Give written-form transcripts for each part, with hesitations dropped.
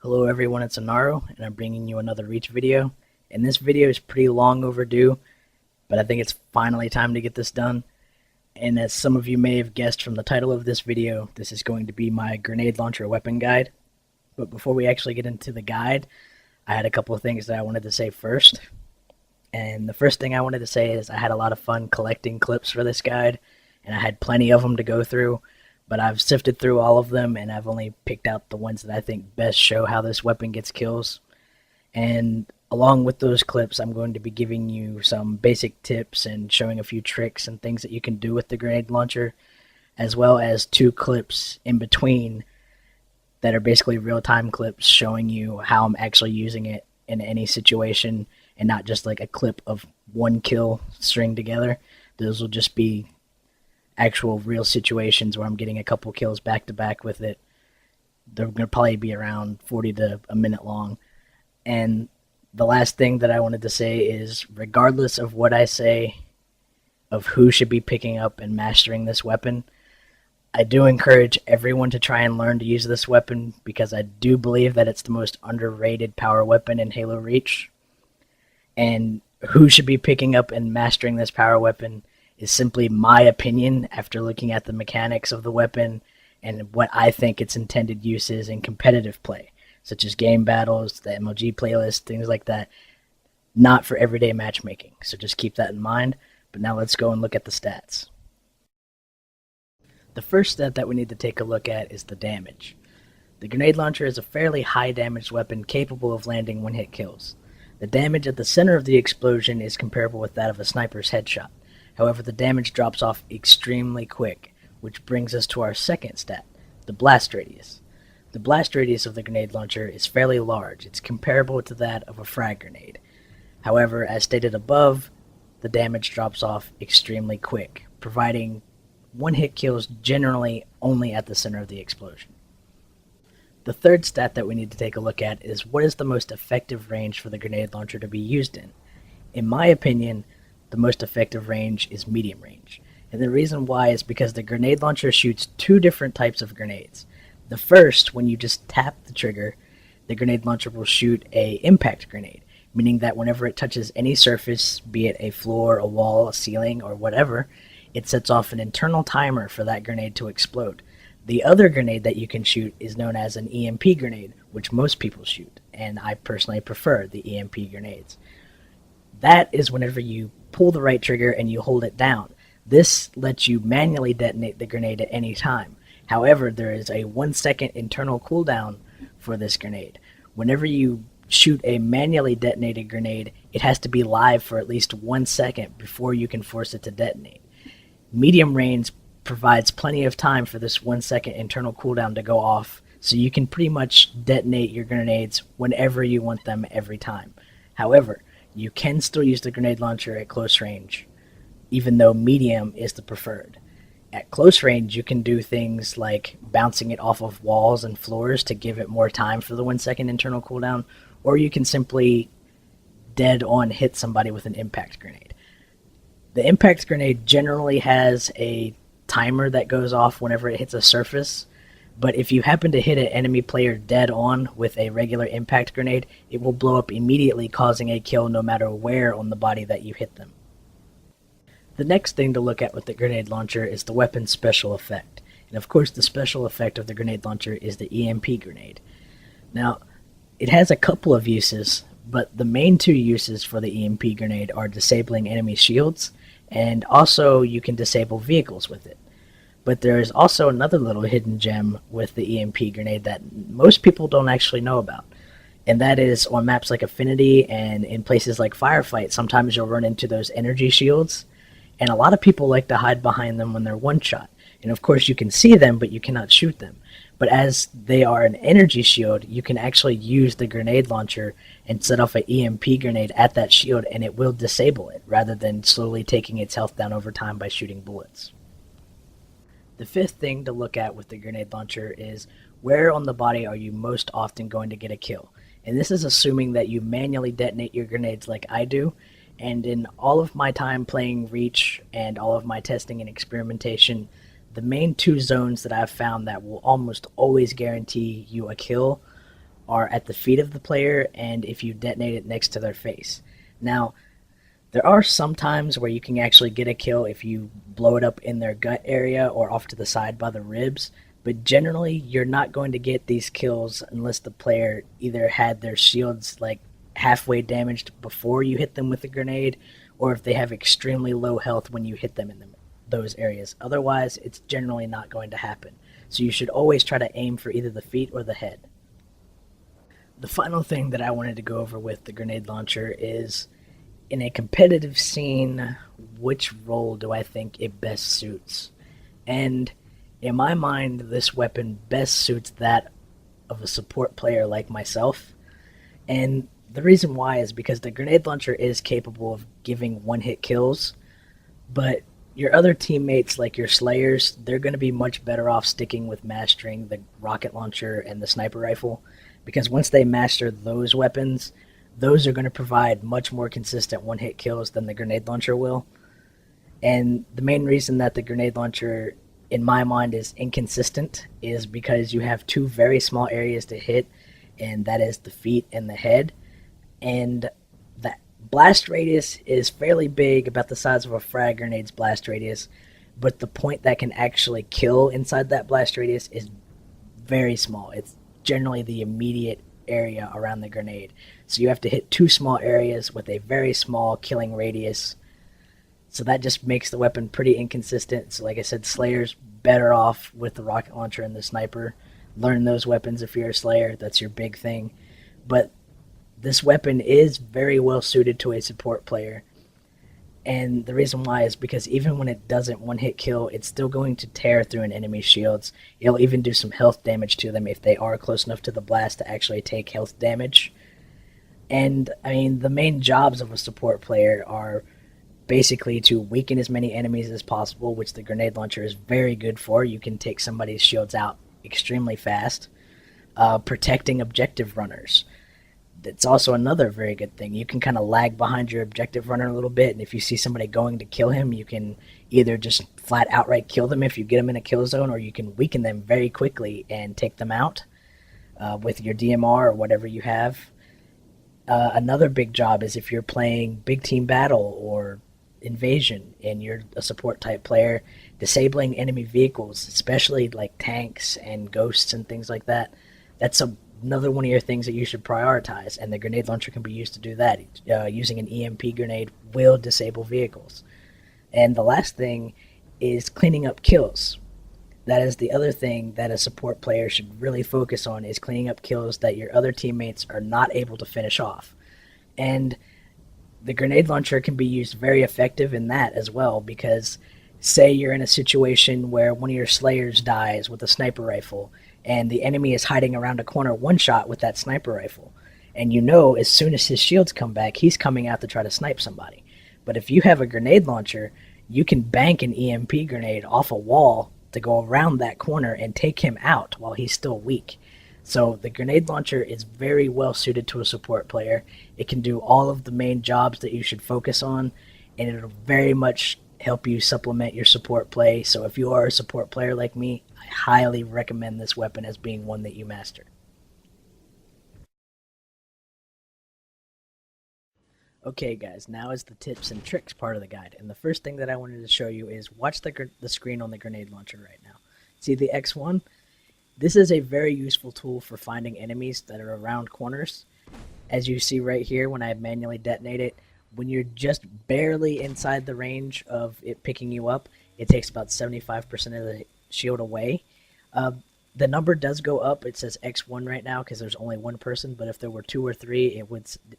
Hello everyone, it's Anaro, and I'm bringing you another Reach video. And this video is pretty long overdue, but I think it's finally time to get this done. And as some of you may have guessed from the title of this video, this is going to be my grenade launcher weapon guide. But before we actually get into the guide, I had a couple of things that I wanted to say first. And the first thing I wanted to say is I had a lot of fun collecting clips for this guide, and I had plenty of them to go through. But I've sifted through all of them, and I've only picked out the ones that I think best show how this weapon gets kills. And along with those clips, I'm going to be giving you some basic tips and showing a few tricks and things that you can do with the grenade launcher, as well as two clips in between that are basically real-time clips showing you how I'm actually using it in any situation, and not just like a clip of one kill stringed together. Those will just be actual real situations where I'm getting a couple kills back to back with it. They're going to probably be around 40 to a minute long. And the last thing that I wanted to say is, regardless of what I say of who should be picking up and mastering this weapon, I do encourage everyone to try and learn to use this weapon, because I do believe that it's the most underrated power weapon in Halo Reach. And who should be picking up and mastering this power weapon is simply my opinion after looking at the mechanics of the weapon and what I think its intended use is in competitive play, such as game battles, the MLG playlist, things like that. Not for everyday matchmaking, so just keep that in mind. But now let's go and look at the stats. The first stat that we need to take a look at is the damage. The grenade launcher is a fairly high damaged weapon capable of landing one-hit kills. The damage at the center of the explosion is comparable with that of a sniper's headshot. However, the damage drops off extremely quick, which brings us to our second stat, the blast radius. The blast radius of the grenade launcher is fairly large. It's comparable to that of a frag grenade. However, as stated above, the damage drops off extremely quick, providing one-hit kills generally only at the center of the explosion. The third stat that we need to take a look at is, what is the most effective range for the grenade launcher to be used in? In my opinion, the most effective range is medium range. And the reason why is because the grenade launcher shoots two different types of grenades. The first, when you just tap the trigger, the grenade launcher will shoot an impact grenade, meaning that whenever it touches any surface, be it a floor, a wall, a ceiling, or whatever, it sets off an internal timer for that grenade to explode. The other grenade that you can shoot is known as an EMP grenade, which most people shoot, and I personally prefer the EMP grenades. That is whenever you pull the right trigger and you hold it down. This lets you manually detonate the grenade at any time. However, there is a 1 second internal cooldown for this grenade. Whenever you shoot a manually detonated grenade, it has to be live for at least 1 second before you can force it to detonate. Medium range provides plenty of time for this 1 second internal cooldown to go off, so you can pretty much detonate your grenades whenever you want them every time. However, you can still use the grenade launcher at close range, even though medium is the preferred. At close range, you can do things like bouncing it off of walls and floors to give it more time for the 1 second internal cooldown, or you can simply dead on hit somebody with an impact grenade. The impact grenade generally has a timer that goes off whenever it hits a surface, but if you happen to hit an enemy player dead on with a regular impact grenade, it will blow up immediately, causing a kill no matter where on the body that you hit them. The next thing to look at with the grenade launcher is the weapon's special effect. And of course, the special effect of the grenade launcher is the EMP grenade. Now, it has a couple of uses, but the main two uses for the EMP grenade are disabling enemy shields, and also you can disable vehicles with it. But there is also another little hidden gem with the EMP grenade that most people don't actually know about. And that is, on maps like Affinity and in places like Firefight, sometimes you'll run into those energy shields. And a lot of people like to hide behind them when they're one-shot. And of course you can see them, but you cannot shoot them. But as they are an energy shield, you can actually use the grenade launcher and set off an EMP grenade at that shield, and it will disable it, rather than slowly taking its health down over time by shooting bullets. The fifth thing to look at with the grenade launcher is, where on the body are you most often going to get a kill? And this is assuming that you manually detonate your grenades like I do. And in all of my time playing Reach and all of my testing and experimentation, the main two zones that I've found that will almost always guarantee you a kill are at the feet of the player and if you detonate it next to their face. Now, there are some times where you can actually get a kill if you blow it up in their gut area or off to the side by the ribs, but generally you're not going to get these kills unless the player either had their shields like halfway damaged before you hit them with the grenade, or if they have extremely low health when you hit them in those areas. Otherwise, it's generally not going to happen. So you should always try to aim for either the feet or the head. The final thing that I wanted to go over with the grenade launcher is, in a competitive scene, which role do I think it best suits? And in my mind, this weapon best suits that of a support player like myself. And the reason why is because the grenade launcher is capable of giving one-hit kills, but your other teammates, like your slayers, they're going to be much better off sticking with mastering the rocket launcher and the sniper rifle, because once they master those weapons, those are going to provide much more consistent one-hit kills than the grenade launcher will. And the main reason that the grenade launcher, in my mind, is inconsistent is because you have two very small areas to hit, and that is the feet and the head. And the blast radius is fairly big, about the size of a frag grenade's blast radius, but the point that can actually kill inside that blast radius is very small. It's generally the immediate area around the grenade. So you have to hit two small areas with a very small killing radius. So that just makes the weapon pretty inconsistent. So like I said, Slayer's better off with the rocket launcher and the sniper. Learn those weapons if you're a Slayer. That's your big thing. But this weapon is very well suited to a support player. And the reason why is because even when it doesn't one-hit kill, it's still going to tear through an enemy's shields. It'll even do some health damage to them if they are close enough to the blast to actually take health damage. And, I mean, the main jobs of a support player are basically to weaken as many enemies as possible, which the grenade launcher is very good for. You can take somebody's shields out extremely fast. Protecting objective runners. It's also another very good thing. You can kind of lag behind your objective runner a little bit, and if you see somebody going to kill him, you can either just flat outright kill them if you get them in a kill zone, or you can weaken them very quickly and take them out with your DMR or whatever you have. Another big job is if you're playing big team battle or invasion and you're a support type player, disabling enemy vehicles, especially like tanks and ghosts and things like that. That's another one of your things that you should prioritize, and the grenade launcher can be used to do that. Using an EMP grenade will disable vehicles. And the last thing is cleaning up kills. That is the other thing that a support player should really focus on, is cleaning up kills that your other teammates are not able to finish off. And the grenade launcher can be used very effective in that as well, because say you're in a situation where one of your slayers dies with a sniper rifle, and the enemy is hiding around a corner one shot with that sniper rifle. And you know as soon as his shields come back, he's coming out to try to snipe somebody. But if you have a grenade launcher, you can bank an EMP grenade off a wall to go around that corner and take him out while he's still weak. So the grenade launcher is very well suited to a support player. It can do all of the main jobs that you should focus on, and it'll very much help you supplement your support play. So if you are a support player like me, I highly recommend this weapon as being one that you master. Okay guys, now is the tips and tricks part of the guide, and the first thing that I wanted to show you is watch the screen on the grenade launcher right now. See the X1? This is a very useful tool for finding enemies that are around corners. As you see right here when I manually detonate it, when you're just barely inside the range of it picking you up, it takes about 75% of the shield away. The number does go up. It says X1 right now because there's only one person, but if there were two or three,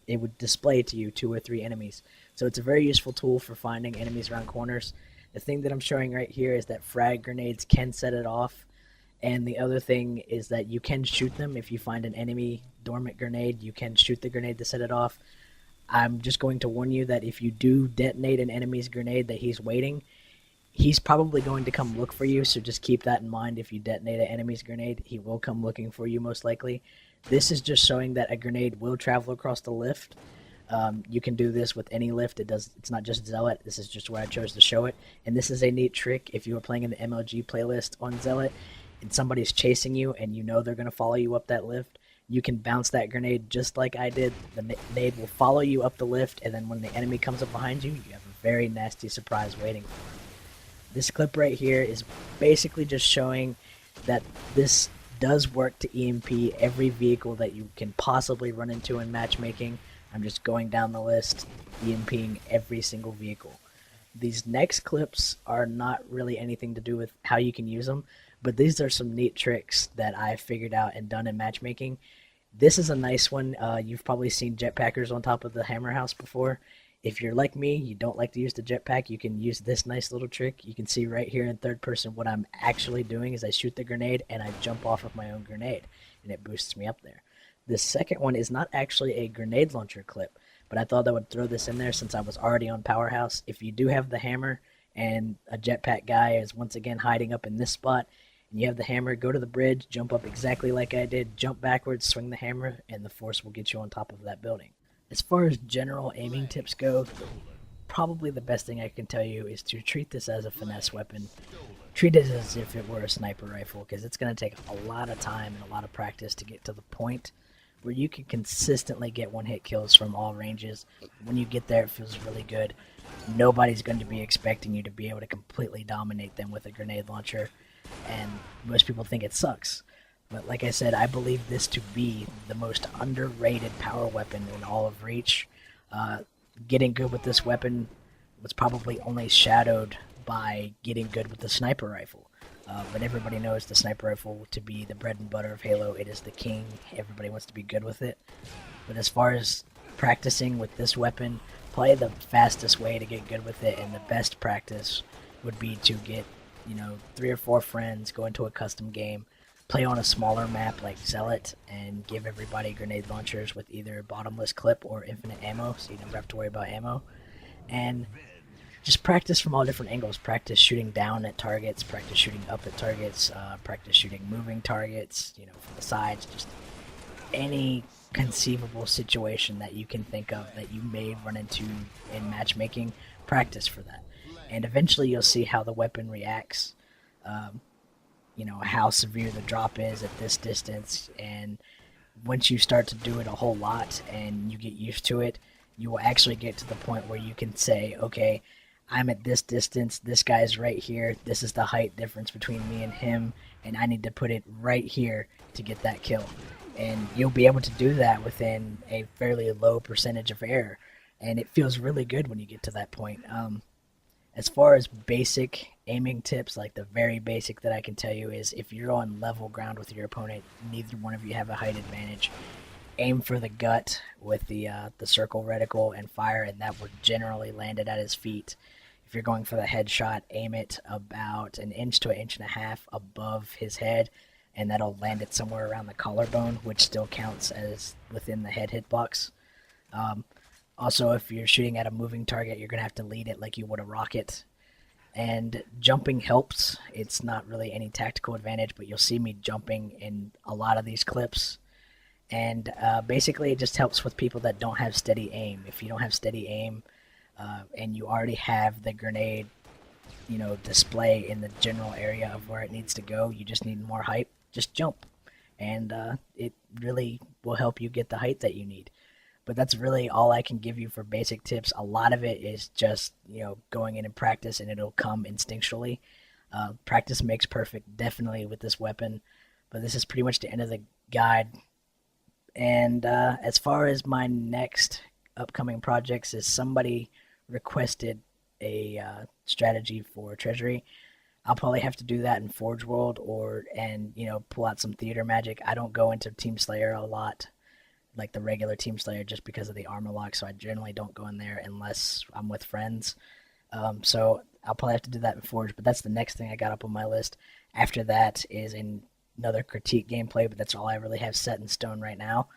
it would display to you 2 or 3 enemies. So it's a very useful tool for finding enemies around corners. The thing that I'm showing right here is that frag grenades can set it off, and the other thing is that you can shoot them. If you find an enemy dormant grenade, you can shoot the grenade to set it off. I'm just going to warn you that if you do detonate an enemy's grenade that he's waiting, he's probably going to come look for you, so just keep that in mind. If you detonate an enemy's grenade, he will come looking for you most likely. This is just showing that a grenade will travel across the lift. You can do this with any lift. It's not just Zealot. This is just where I chose to show it. And this is a neat trick if you are playing in the MLG playlist on Zealot and somebody's chasing you and you know they're going to follow you up that lift. You can bounce that grenade just like I did. The grenade will follow you up the lift, and then when the enemy comes up behind you, you have a very nasty surprise waiting for you. This clip right here is basically just showing that this does work to EMP every vehicle that you can possibly run into in matchmaking. I'm just going down the list, EMPing every single vehicle. These next clips are not really anything to do with how you can use them, but these are some neat tricks that I figured out and done in matchmaking. This is a nice one. You've probably seen jetpackers on top of the hammer house before. If you're like me, you don't like to use the jetpack, you can use this nice little trick. You can see right here in third person what I'm actually doing is I shoot the grenade and I jump off of my own grenade, and it boosts me up there. This second one is not actually a grenade launcher clip, but I thought I would throw this in there since I was already on Powerhouse. If you do have the hammer and a jetpack guy is once again hiding up in this spot, and you have the hammer, go to the bridge, jump up exactly like I did, jump backwards, swing the hammer, and the force will get you on top of that building. As far as general aiming tips go, probably the best thing I can tell you is to treat this as a finesse weapon. Treat it as if it were a sniper rifle, because it's going to take a lot of time and a lot of practice to get to the point where you can consistently get one-hit kills from all ranges. When you get there, it feels really good. Nobody's going to be expecting you to be able to completely dominate them with a grenade launcher, and most people think it sucks. But like I said, I believe this to be the most underrated power weapon in all of Reach. Getting good with this weapon was probably only shadowed by getting good with the sniper rifle. But everybody knows the sniper rifle to be the bread and butter of Halo. It is the king. Everybody wants to be good with it. But as far as practicing with this weapon, probably the fastest way to get good with it and the best practice would be to get, 3 or 4 friends, go into a custom game, play on a smaller map like Zealot, and give everybody grenade launchers with either bottomless clip or infinite ammo, so you never have to worry about ammo. And just practice from all different angles. Practice shooting down at targets, practice shooting up at targets, practice shooting moving targets, from the sides, just any conceivable situation that you can think of that you may run into in matchmaking, practice for that. And eventually you'll see how the weapon reacts. How severe the drop is at this distance, and once you start to do it a whole lot and you get used to it, you will actually get to the point where you can say, okay, I'm at this distance, this guy's right here, this is the height difference between me and him, and I need to put it right here to get that kill. And you'll be able to do that within a fairly low percentage of error, and it feels really good when you get to that point. As far as basic aiming tips, like the very basic that I can tell you is if you're on level ground with your opponent, neither one of you have a height advantage, aim for the gut with the circle reticle and fire, and that will generally land it at his feet. If you're going for the headshot, aim it about an inch to an inch and a half above his head, and that'll land it somewhere around the collarbone, which still counts as within the head hitbox. Also, if you're shooting at a moving target, you're going to have to lead it like you would a rocket. And jumping helps. It's not really any tactical advantage, but you'll see me jumping in a lot of these clips. And basically, it just helps with people that don't have steady aim. If you don't have steady aim and you already have the grenade, display in the general area of where it needs to go, you just need more height, just jump. And it really will help you get the height that you need. But that's really all I can give you for basic tips. A lot of it is just, going in and practice, and it'll come instinctually. Practice makes perfect, definitely, with this weapon. But this is pretty much the end of the guide. And as far as my next upcoming projects, is somebody requested a strategy for Treasury. I'll probably have to do that in Forge World and pull out some theater magic. I don't go into Team Slayer a lot, like the regular Team Slayer, just because of the armor lock, so I generally don't go in there unless I'm with friends. So I'll probably have to do that in Forge, but that's the next thing I got up on my list. After that is another critique gameplay, but that's all I really have set in stone right now.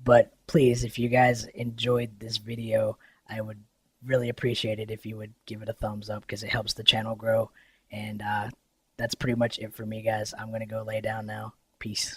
But please, if you guys enjoyed this video, I would really appreciate it if you would give it a thumbs up, because it helps the channel grow. And that's pretty much it for me, guys. I'm going to go lay down now. Peace.